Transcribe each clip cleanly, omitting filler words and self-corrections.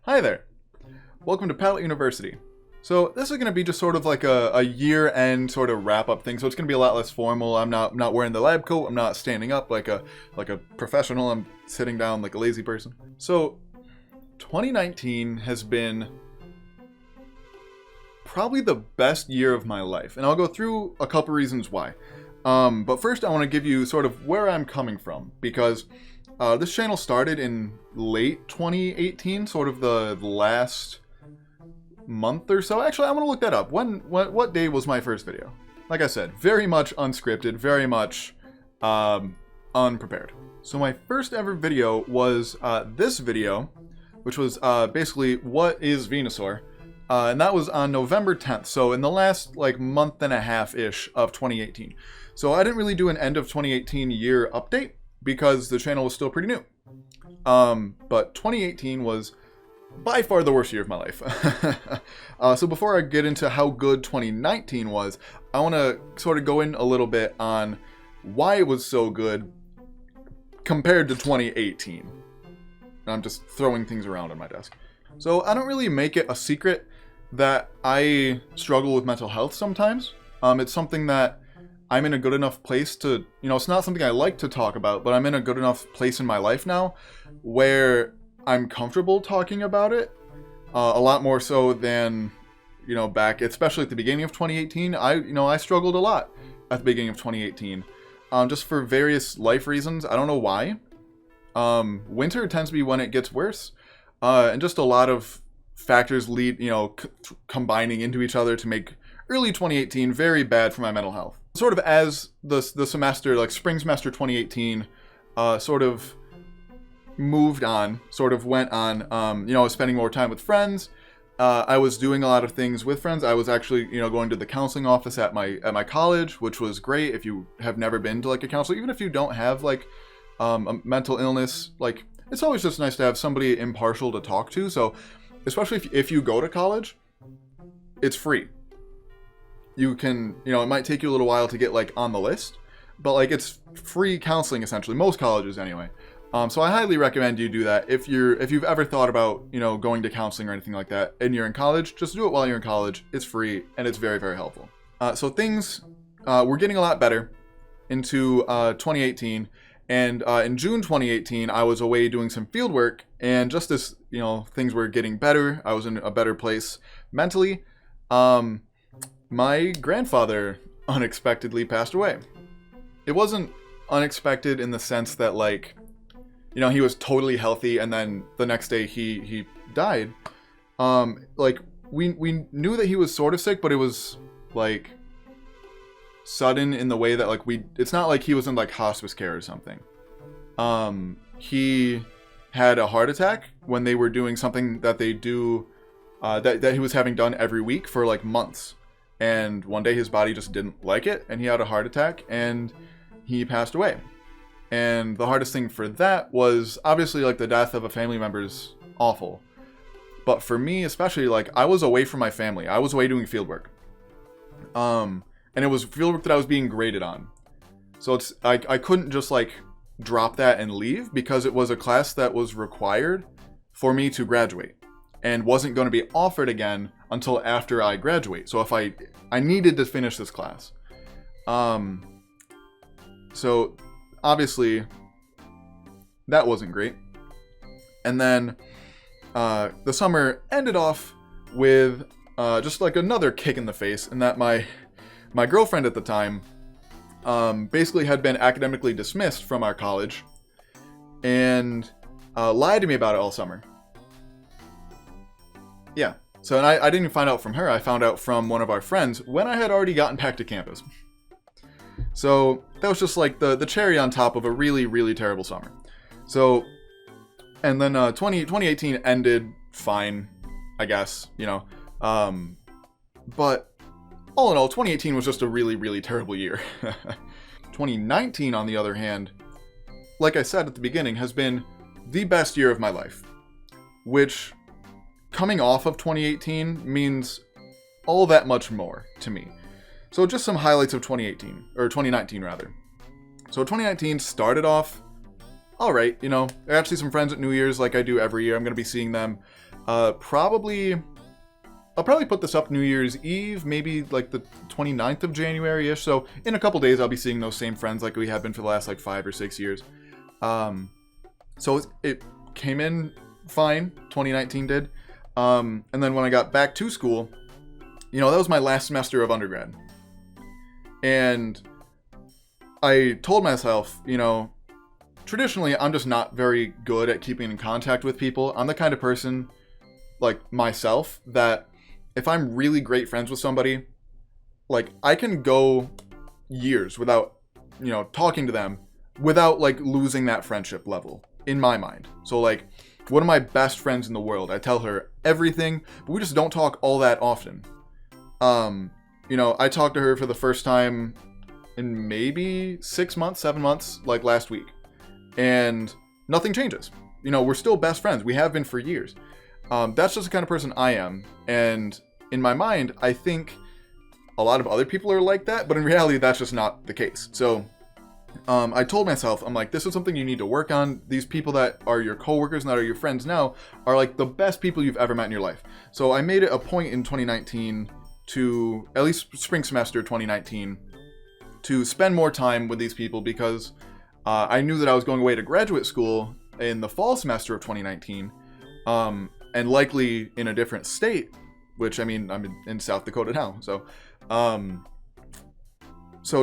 Hi there. Welcome to Pallet University. So this is going to be just sort of like a year-end sort of wrap-up thing. So it's going to be a lot less formal. I'm not wearing the lab coat. I'm not standing up like a professional. I'm sitting down like a lazy person. So 2019 has been probably the best year of my life, and I'll go through a couple reasons why. But first, I want to give you sort of where I'm coming from, because this channel started in late 2018, sort of the last month or so. Actually, I'm gonna look that up. What day was my first video? Like I said, very much unscripted, very much unprepared. So my first ever video was this video, which was basically what is Venusaur, and that was on November 10th. So in the last like month and a half ish of 2018. So I didn't really do an end of 2018 year update because the channel was still pretty new. But 2018 was by far the worst year of my life. So before I get into how good 2019 was, I want to sort of go in a little bit on why it was so good compared to 2018. I'm just throwing things around on my desk. So I don't really make it a secret that I struggle with mental health sometimes. It's something that I'm in a good enough place to, it's not something I like to talk about, but I'm in a good enough place in my life now where I'm comfortable talking about it, a lot more so than, back, especially at the beginning of 2018. I struggled a lot at the beginning of 2018, just for various life reasons. I don't know why. Winter tends to be when it gets worse, and just a lot of factors lead, combining into each other to make early 2018 very bad for my mental health. Sort of as the semester, like spring semester 2018, sort of moved on, sort of went on, I was spending more time with friends. I was doing a lot of things with friends. I was actually, going to the counseling office at my college, which was great. If you have never been to like a counselor, even if you don't have like a mental illness, like it's always just nice to have somebody impartial to talk to. So especially if you go to college, it's free. You can, it might take you a little while to get like on the list, but like it's free counseling essentially, most colleges anyway. So I highly recommend you do that. If you've ever thought about, going to counseling or anything like that and you're in college, just do it while you're in college. It's free and it's very, very helpful. So things were getting a lot better into 2018. And in June 2018, I was away doing some field work, and just as, things were getting better, I was in a better place mentally. My grandfather unexpectedly passed away. It wasn't unexpected in the sense that like, he was totally healthy and then the next day he died. Like we knew that he was sort of sick, but it was like sudden in the way that like it's not like he was in like hospice care or something. He had a heart attack when they were doing something that they do, that he was having done every week for like months. And one day his body just didn't like it, and he had a heart attack, and he passed away. And the hardest thing for that was obviously like the death of a family member is awful. But for me, especially, like I was away from my family. I was away doing field work. And it was field work that I was being graded on. So I couldn't just like drop that and leave, because it was a class that was required for me to graduate and wasn't going to be offered again until after I graduate. So if I needed to finish this class. So obviously that wasn't great. And then the summer ended off with just like another kick in the face, in that my girlfriend at the time basically had been academically dismissed from our college and lied to me about it all summer. Yeah. So, and I didn't find out from her. I found out from one of our friends when I had already gotten back to campus. So that was just like the cherry on top of a really, really terrible summer. So, and then 2018 ended fine, I guess, but all in all, 2018 was just a really, really terrible year. 2019, on the other hand, like I said at the beginning, has been the best year of my life, which, coming off of 2018, means all that much more to me. So just some highlights of 2019 rather. So 2019 started off all right, I got to see some friends at New Year's like I do every year. I'm going to be seeing them Probably, I'll probably put this up New Year's Eve, maybe like the 29th of January-ish. So in a couple days, I'll be seeing those same friends like we have been for the last like 5 or 6 years. So it came in fine, 2019 did. And then when I got back to school, that was my last semester of undergrad. And I told myself, traditionally, I'm just not very good at keeping in contact with people. I'm the kind of person, like myself, that if I'm really great friends with somebody, like I can go years without, talking to them without like losing that friendship level in my mind. So like one of my best friends in the world, I tell her everything, but we just don't talk all that often. I talked to her for the first time in maybe 6 months, 7 months, like last week. And nothing changes. We're still best friends. We have been for years. That's just the kind of person I am. And in my mind, I think a lot of other people are like that, but in reality, that's just not the case. So I told myself, I'm like, this is something you need to work on. These people that are your coworkers and that are your friends now are like the best people you've ever met in your life. So I made it a point in 2019 to, at least spring semester 2019, to spend more time with these people because I knew that I was going away to graduate school in the fall semester of 2019, and likely in a different state, which, I'm in South Dakota now. So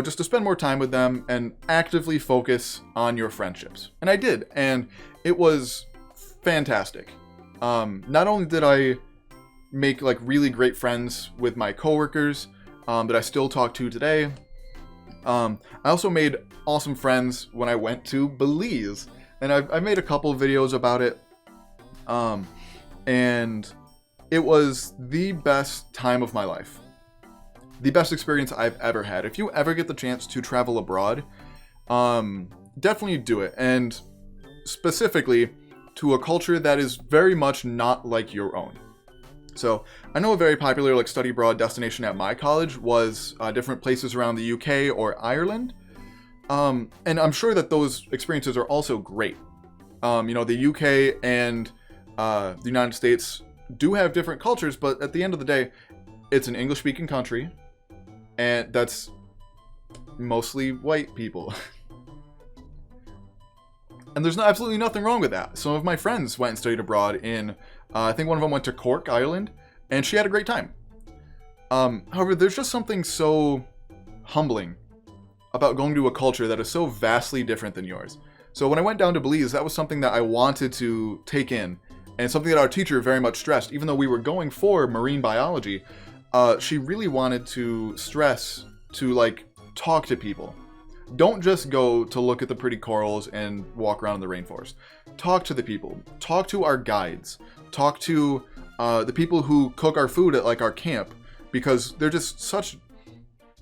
just to spend more time with them and actively focus on your friendships. And I did, and it was fantastic. Not only did I make like really great friends with my coworkers that I still talk to today, I also made awesome friends when I went to Belize, and I made a couple videos about it, and it was the best time of my life, the best experience I've ever had. If you ever get the chance to travel abroad, definitely do it, and specifically to a culture that is very much not like your own. So I know a very popular like study abroad destination at my college was different places around the UK or Ireland. And I'm sure that those experiences are also great. The UK and the United States do have different cultures, but at the end of the day, it's an English-speaking country, and that's mostly white people. And there's absolutely nothing wrong with that. Some of my friends went and studied abroad in, I think one of them went to Cork, Ireland, and she had a great time. However, there's just something so humbling about going to a culture that is so vastly different than yours. So when I went down to Belize, that was something that I wanted to take in, and something that our teacher very much stressed. Even though we were going for marine biology, she really wanted to stress to like talk to people. Don't just go to look at the pretty corals and walk around in the rainforest. Talk to the people. Talk to our guides. Talk to the people who cook our food at like our camp, because they're just such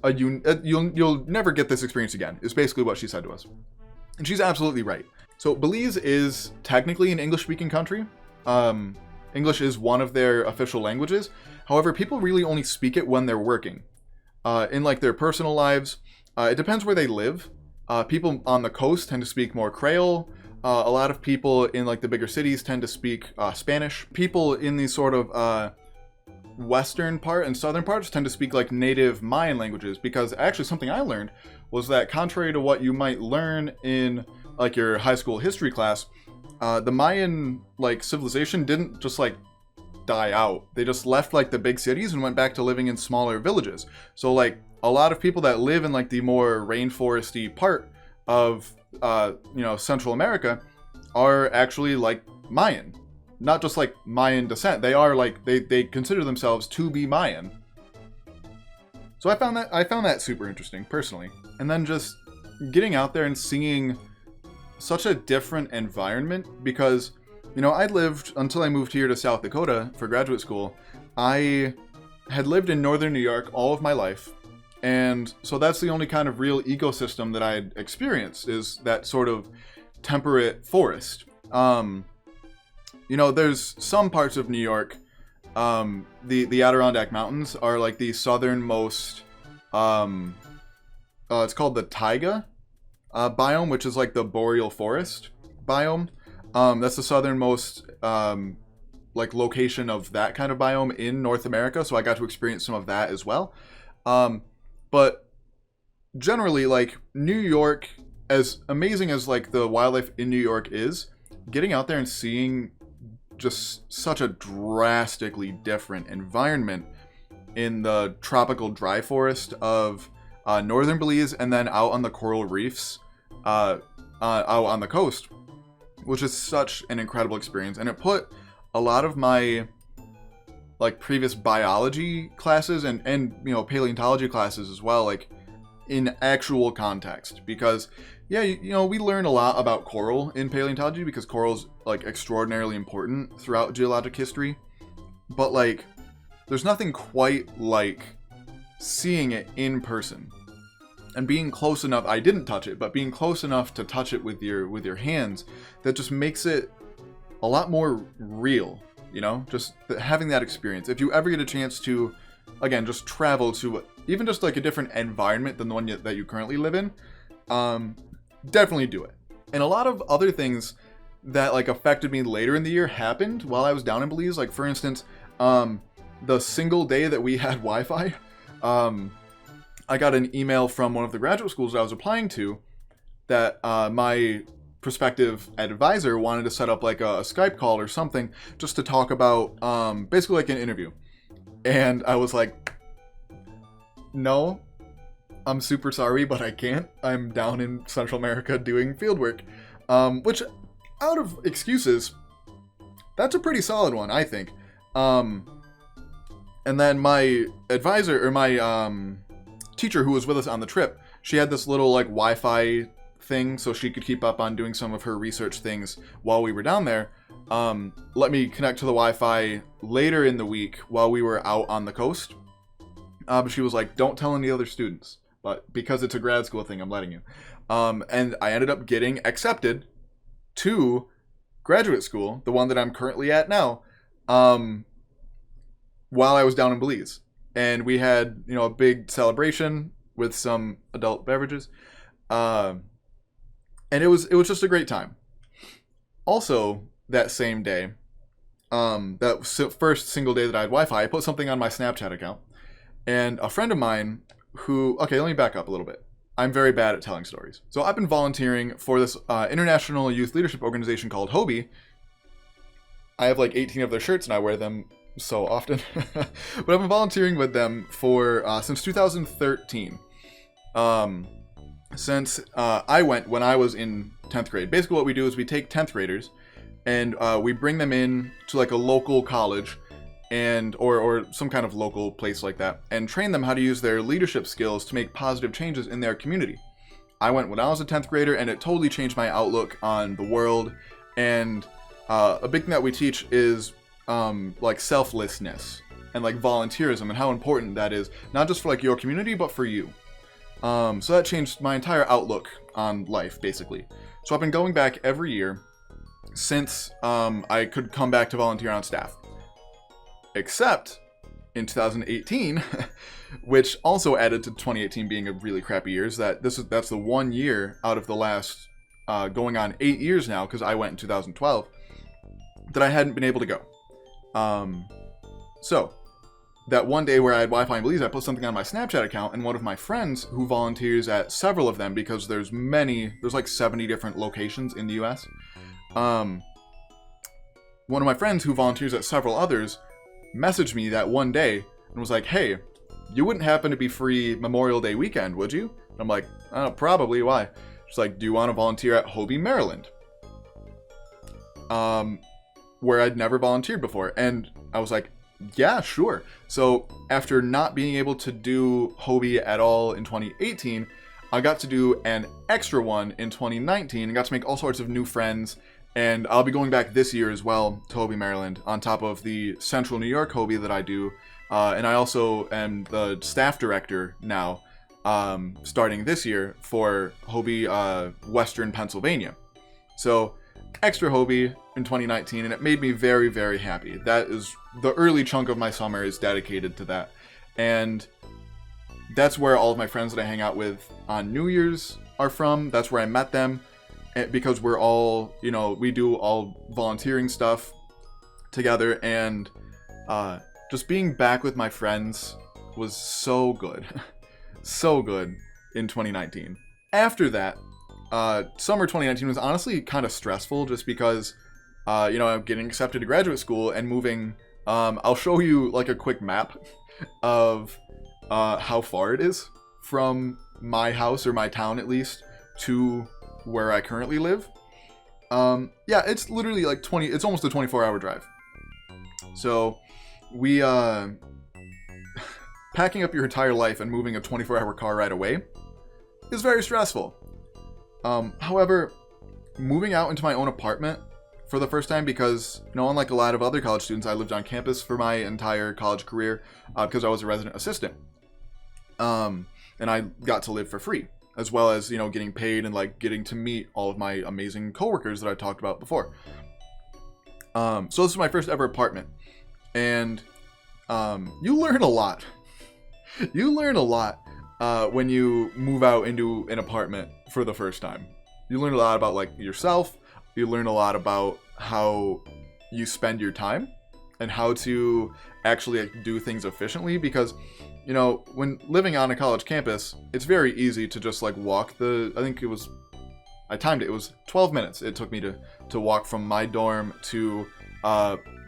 a you'll never get this experience again, is basically what she said to us. And she's absolutely right. So Belize is technically an English-speaking country. English is one of their official languages. However, people really only speak it when they're working. In like their personal lives, it depends where they live. People on the coast tend to speak more Creole. A lot of people in like the bigger cities tend to speak Spanish. People in these sort of western part and southern parts tend to speak like native Mayan languages, because actually something I learned was that contrary to what you might learn in like your high school history class, the Mayan like civilization didn't just like die out. They just left like the big cities and went back to living in smaller villages. So like a lot of people that live in like the more rainforesty part of Central America are actually like Mayan. Not just like Mayan descent. They are like they consider themselves to be Mayan. So I found that super interesting personally. And then just getting out there and seeing such a different environment, because I lived, until I moved here to South Dakota for graduate school, I had lived in northern New York all of my life. And so that's the only kind of real ecosystem that I had experienced, is that sort of temperate forest. There's some parts of New York, the Adirondack Mountains are like the southernmost, it's called the taiga biome, which is like the boreal forest biome. That's the southernmost like location of that kind of biome in North America, so I got to experience some of that as well. But generally, like, New York, as amazing as like the wildlife in New York is, getting out there and seeing just such a drastically different environment in the tropical dry forest of northern Belize, and then out on the coral reefs out on the coast, which is such an incredible experience. And it put a lot of my like previous biology classes and paleontology classes as well, like, in actual context. Because we learn a lot about coral in paleontology because coral's like extraordinarily important throughout geologic history, but like there's nothing quite like seeing it in person and being close enough. I didn't touch it, but being close enough to touch it with your hands, that just makes it a lot more real, just having that experience. If you ever get a chance to, again, just travel to even just like a different environment than the one that you currently live in, definitely do it. And a lot of other things that like affected me later in the year happened while I was down in Belize. Like, for instance, the single day that we had Wi-Fi, I got an email from one of the graduate schools that I was applying to that my prospective advisor wanted to set up like a Skype call or something just to talk about basically like an interview. And I was like, no, I'm super sorry, but I can't. I'm down in Central America doing fieldwork. Which, out of excuses, that's a pretty solid one, I think. And then my advisor, or my teacher who was with us on the trip, she had this little like Wi-Fi thing so she could keep up on doing some of her research things while we were down there. Let me connect to the Wi-Fi later in the week while we were out on the coast. But she was like, don't tell any other students. But because it's a grad school thing, I'm letting you. And I ended up getting accepted to graduate school, the one that I'm currently at now, while I was down in Belize. And we had, a big celebration with some adult beverages. And it was just a great time. Also, that same day, that first single day that I had Wi-Fi, I put something on my Snapchat account. And a friend of mine who, okay, let me back up a little bit. I'm very bad at telling stories. So I've been volunteering for this international youth leadership organization called Hobie. I have like 18 of their shirts and I wear them so often. But I've been volunteering with them for since 2013. Since I went when I was in 10th grade. Basically what we do is we take 10th graders and we bring them in to like a local college and or some kind of local place like that, and train them how to use their leadership skills to make positive changes in their community. I went when I was a 10th grader, and it totally changed my outlook on the world. And a big thing that we teach is like selflessness and like volunteerism, and how important that is, not just for like your community, but for you. So that changed my entire outlook on life, basically. So I've been going back every year since I could come back to volunteer on staff. Except in 2018, which also added to 2018 being a really crappy year, is that that's the 1 year out of the last going on 8 years now, because I went in 2012, that I hadn't been able to go. So that one day where I had Wi-Fi in Belize, I put something on my Snapchat account, and one of my friends who volunteers at several of them, because there's like 70 different locations in the US. One of my friends who volunteers at several others messaged me that one day and was like, hey, you wouldn't happen to be free Memorial Day weekend, would you? And I'm like, probably. Why? She's like, do you want to volunteer at Hobie, Maryland? Where I'd never volunteered before. And I was like, yeah, sure. So after not being able to do Hobie at all in 2018, I got to do an extra one in 2019 and got to make all sorts of new friends. And I'll be going back this year as well to Hobie, Maryland, on top of the Central New York Hobie that I do. And I also am the staff director now, starting this year, for Hobie, Western Pennsylvania. So, extra Hobie in 2019, and it made me very, very happy. That is, the early chunk of my summer is dedicated to that. And that's where all of my friends that I hang out with on New Year's are from. That's where I met them. Because we're all, we do all volunteering stuff. together, and just being back with my friends was so good. So good in 2019. After that, summer 2019 was honestly kind of stressful just because, I'm getting accepted to graduate school and moving. I'll show you like a quick map of how far it is from my house, or my town at least, to where I currently live. Yeah, it's literally like it's almost a 24-hour drive. So we, packing up your entire life and moving a 24-hour car ride away is very stressful. However, moving out into my own apartment for the first time, because, unlike a lot of other college students, I lived on campus for my entire college career because I was a resident assistant. And I got to live for free, as well as, getting paid and like getting to meet all of my amazing coworkers that I talked about before. So this is my first ever apartment, and you learn a lot. You learn a lot when you move out into an apartment for the first time. You learn a lot about like yourself. You learn a lot about how you spend your time and how to actually like, do things efficiently, because when living on a college campus, it's very easy to just like walk I timed it. It was 12 minutes it took me to walk from my dorm to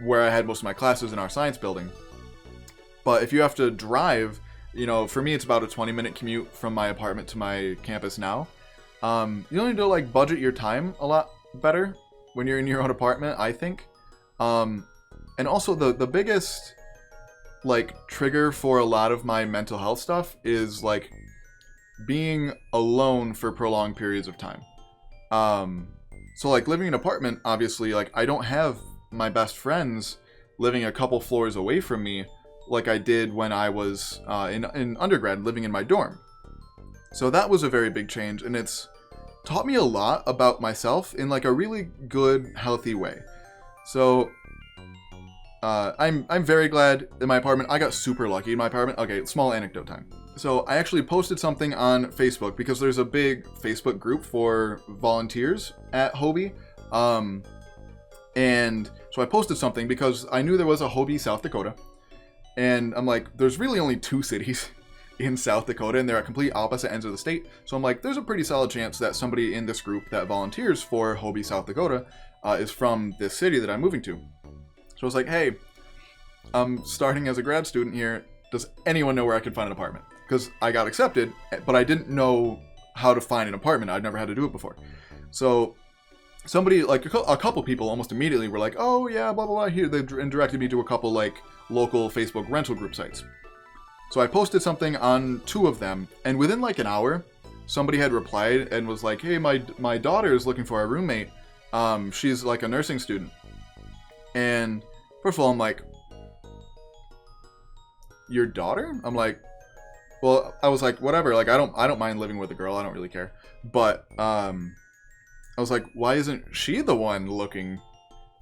where I had most of my classes in our science building. But if you have to drive, for me, it's about a 20-minute commute from my apartment to my campus now. You need to like budget your time a lot better when you're in your own apartment, I think. And also the biggest like trigger for a lot of my mental health stuff is like being alone for prolonged periods of time. So like living in an apartment, obviously, like I don't have my best friends living a couple floors away from me like I did when I was in undergrad living in my dorm. So that was a very big change, and it's taught me a lot about myself in like a really good, healthy way. So I'm very glad in my apartment. I got super lucky in my apartment. Okay, small anecdote time. So I actually posted something on Facebook because there's a big Facebook group for volunteers at Hobie. And so I posted something because I knew there was a Hobie, South Dakota. And I'm like, there's really only 2 cities in South Dakota, and they're at complete opposite ends of the state. So I'm like, there's a pretty solid chance that somebody in this group that volunteers for Hobie, South Dakota is from this city that I'm moving to. So I was like, hey, I'm starting as a grad student here. Does anyone know where I can find an apartment? Because I got accepted, but I didn't know how to find an apartment. I'd never had to do it before. So somebody, like a couple people almost immediately were like, oh yeah, blah, blah, blah, here. They directed me to a couple like local Facebook rental group sites. So I posted something on 2 of them, and within like an hour, somebody had replied and was like, hey, my daughter is looking for a roommate. She's like a nursing student. And first of all, I'm like, your daughter? I'm like, well, I was like, whatever. Like, I don't mind living with a girl. I don't really care. But I was like, why isn't she the one looking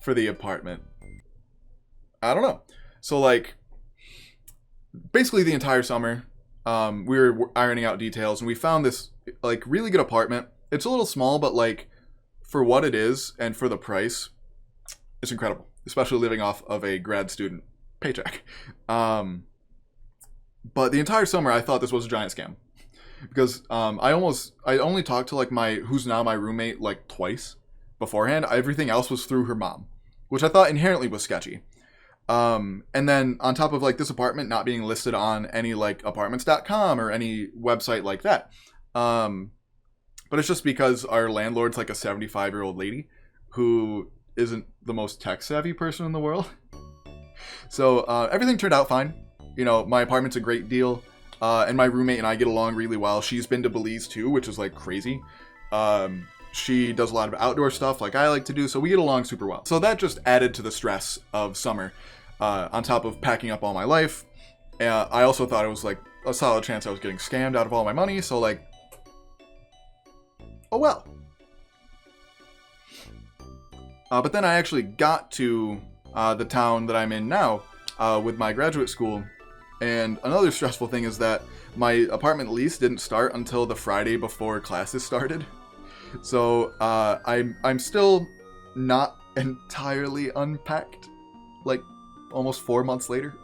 for the apartment? I don't know. So like, basically the entire summer, we were ironing out details, and we found this like really good apartment. It's a little small, but like for what it is and for the price, it's incredible. Especially living off of a grad student paycheck. But the entire summer, I thought this was a giant scam, because I only talked to like who's now my roommate like twice beforehand. Everything else was through her mom, which I thought inherently was sketchy. And then on top of like this apartment not being listed on any like apartments.com or any website like that. But it's just because our landlord's like a 75-year-old lady who isn't the most tech savvy person in the world. So everything turned out fine. My apartment's a great deal. And my roommate and I get along really well. She's been to Belize too, which is like crazy. She does a lot of outdoor stuff like I like to do, so we get along super well. So that just added to the stress of summer, on top of packing up all my life. I also thought it was like a solid chance I was getting scammed out of all my money, so like, oh well. But then I actually got to the town that I'm in now with my graduate school. And another stressful thing is that my apartment lease didn't start until the Friday before classes started. So I'm still not entirely unpacked like almost 4 months later.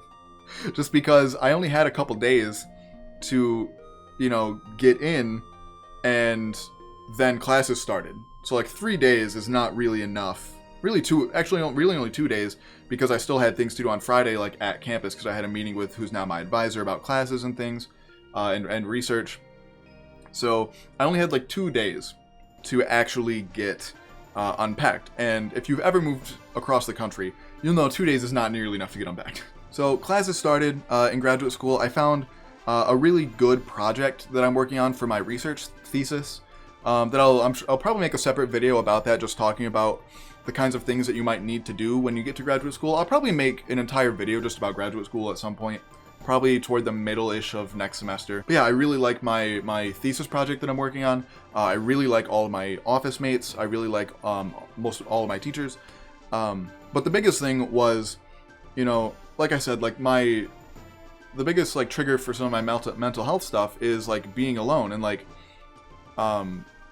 Just because I only had a couple days to, you know, get in, and then classes started. So like 3 days is not really enough. Really only 2 days, because I still had things to do on Friday, like at campus, because I had a meeting with who's now my advisor about classes and things, and research. So I only had like 2 days to actually get unpacked. And if you've ever moved across the country, you'll know 2 days is not nearly enough to get unpacked. So classes started in graduate school. I found a really good project that I'm working on for my research thesis. That I'll probably make a separate video about that, just talking about the kinds of things that you might need to do when you get to graduate school. I'll probably make an entire video just about graduate school at some point, probably toward the middle-ish of next semester. But yeah, I really like my thesis project that I'm working on. I really like all of my office mates. I really like most all of my teachers. But the biggest thing was, you know, like I said, like the biggest like trigger for some of my mental health stuff is like being alone, and like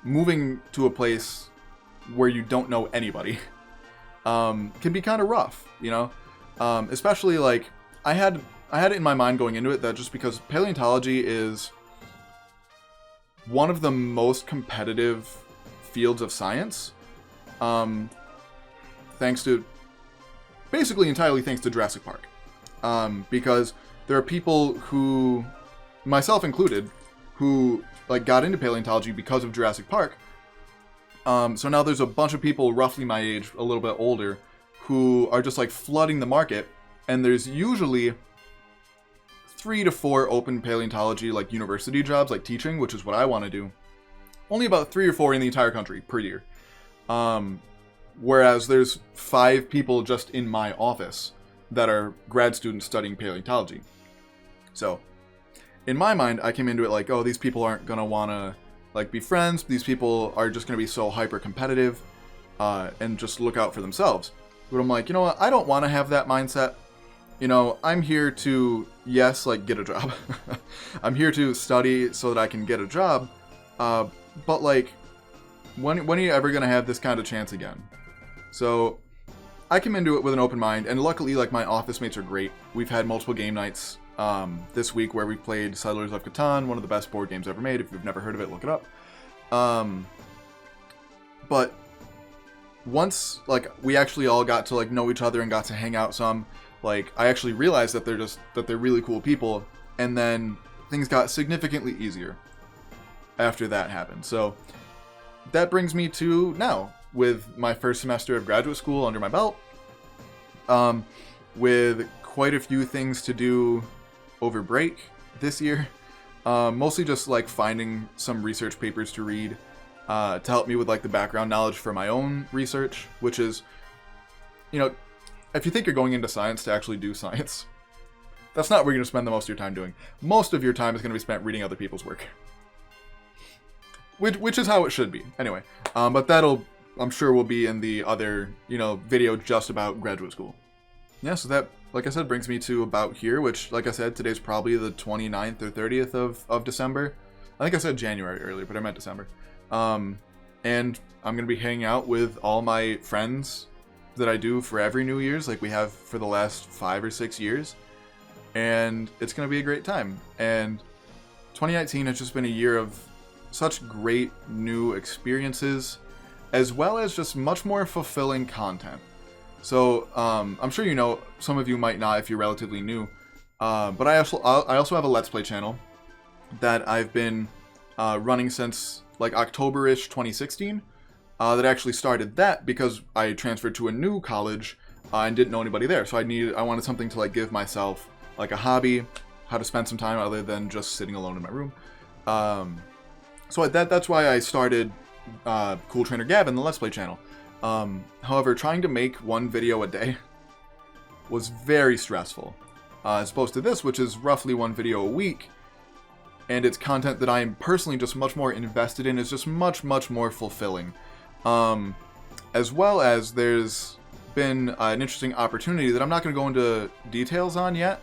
moving to a place where you don't know anybody can be kind of rough, you know. Especially like I had it in my mind going into it that just because paleontology is one of the most competitive fields of science, entirely thanks to Jurassic Park, because there are people who, myself included, who like got into paleontology because of Jurassic Park. So now there's a bunch of people roughly my age, a little bit older, who are just like flooding the market, and there's usually 3 to 4 open paleontology like university jobs, like teaching, which is what I want to do. Only about 3 or 4 in the entire country per year. Whereas there's 5 people just in my office that are grad students studying paleontology. So in my mind, I came into it like, oh, these people aren't gonna wanna like be friends. These people are just gonna be so hyper competitive and just look out for themselves. But I'm like, you know what? I don't want to have that mindset. You know, I'm here to, yes, like get a job. I'm here to study so that I can get a job. But like, when are you ever gonna have this kind of chance again? So I came into it with an open mind, and luckily, like, my office mates are great. We've had multiple game nights this week where we played Settlers of Catan, one of the best board games ever made. If you've never heard of it, look it up. But once, like, we actually all got to, like, know each other and got to hang out some, like, I actually realized that they're really cool people, and then things got significantly easier after that happened. So that brings me to now, with my first semester of graduate school under my belt, with quite a few things to do over break this year, mostly just like finding some research papers to read to help me with like the background knowledge for my own research, which is, you know, if you think you're going into science to actually do science, that's not what you're going to spend the most of your time doing. Most of your time is going to be spent reading other people's work, which is how it should be anyway. But that'll, I'm sure, will be in the other, you know, video just about graduate school. Yeah, so that, like I said, brings me to about here, which, like I said, today's probably the 29th or 30th of December. I think I said January earlier, but I meant December. And I'm going to be hanging out with all my friends that I do for every New Year's, like we have for the last 5 or 6 years. And it's going to be a great time. And 2019 has just been a year of such great new experiences, as well as just much more fulfilling content. So I'm sure you know, some of you might not if you're relatively new, but I also have a Let's Play channel that I've been running since like October-ish 2016. That actually started that because I transferred to a new college and didn't know anybody there, so I wanted something to like give myself like a hobby, how to spend some time other than just sitting alone in my room. So that's why I started Cool Trainer Gavin, the Let's Play channel. However, trying to make one video a day was very stressful, as opposed to this, which is roughly one video a week, and it's content that I am personally just much more invested in. It's just much more fulfilling. As well as there's been an interesting opportunity that I'm not going to go into details on yet,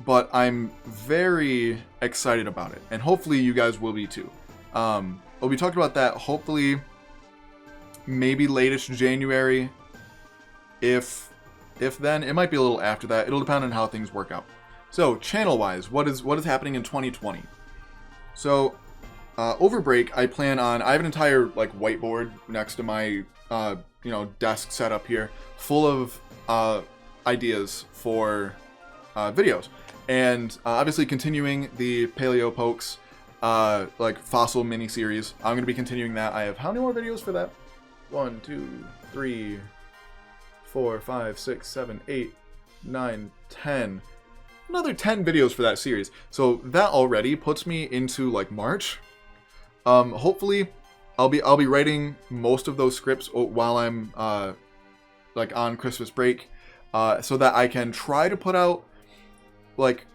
but I'm very excited about it, and hopefully you guys will be too. We'll be talking about that hopefully maybe latest January, if if then. It might be a little after that. It'll depend on how things work out. So channel-wise, what is happening in 2020? So over break, I plan on. I have an entire like whiteboard next to my desk setup here, full of ideas for videos, and obviously continuing the Paleo Pokes like fossil mini series. I'm gonna be continuing that. I have how many more videos for that? 1, 2, 3, 4, 5, 6, 7, 8, 9, 10. Another 10 videos for that series. So that already puts me into like March. Hopefully I'll be writing most of those scripts while I'm like on Christmas break, so that I can try to put out like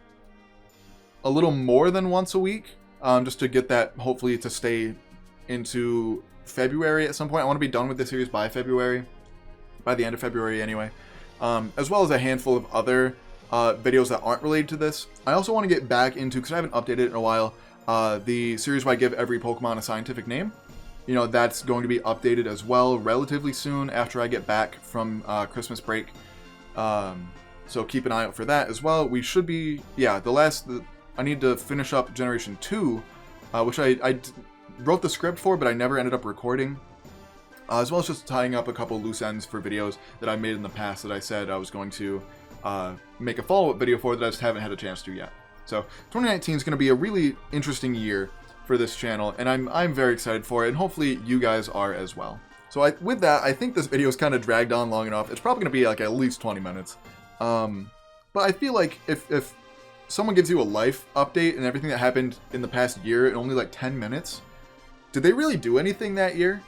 a little more than once a week, just to get that hopefully to stay into February at some point. I want to be done with this series by February, by the end of February anyway, as well as a handful of other videos that aren't related to this. I also want to get back into, because I haven't updated it in a while, the series where I give every Pokemon a scientific name. That's going to be updated as well relatively soon after I get back from Christmas break. So keep an eye out for that as well. We should be, I need to finish up Generation 2, which I wrote the script for, but I never ended up recording. As well as just tying up a couple loose ends for videos that I made in the past that I said I was going to make a follow-up video for that I just haven't had a chance to yet. So 2019 is going to be a really interesting year for this channel, and I'm very excited for it, and hopefully you guys are as well. So with that, I think this video is kind of dragged on long enough. It's probably going to be like at least 20 minutes. But I feel like if someone gives you a life update and everything that happened in the past year in only like 10 minutes, did they really do anything that year?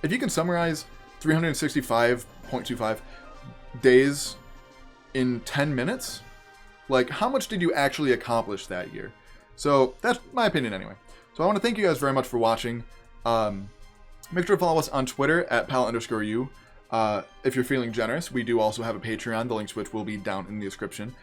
If you can summarize 365.25 days in 10 minutes, like how much did you actually accomplish that year? So that's my opinion anyway. So I want to thank you guys very much for watching. Make sure to follow us on Twitter at Pallet_U. If you're feeling generous, we do also have a Patreon, the links to which will be down in the description.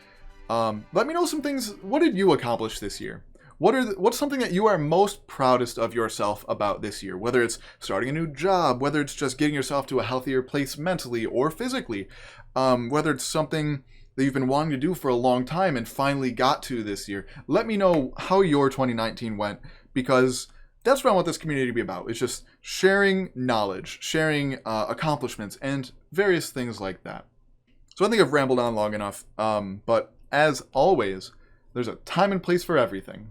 Let me know some things. What did you accomplish this year? What's something that you are most proudest of yourself about this year? Whether it's starting a new job, whether it's just getting yourself to a healthier place mentally or physically, whether it's something that you've been wanting to do for a long time and finally got to this year. Let me know how your 2019 went, because that's what I want this community to be about. It's just sharing knowledge, sharing accomplishments, and various things like that. So I think I've rambled on long enough, but as always, there's a time and place for everything.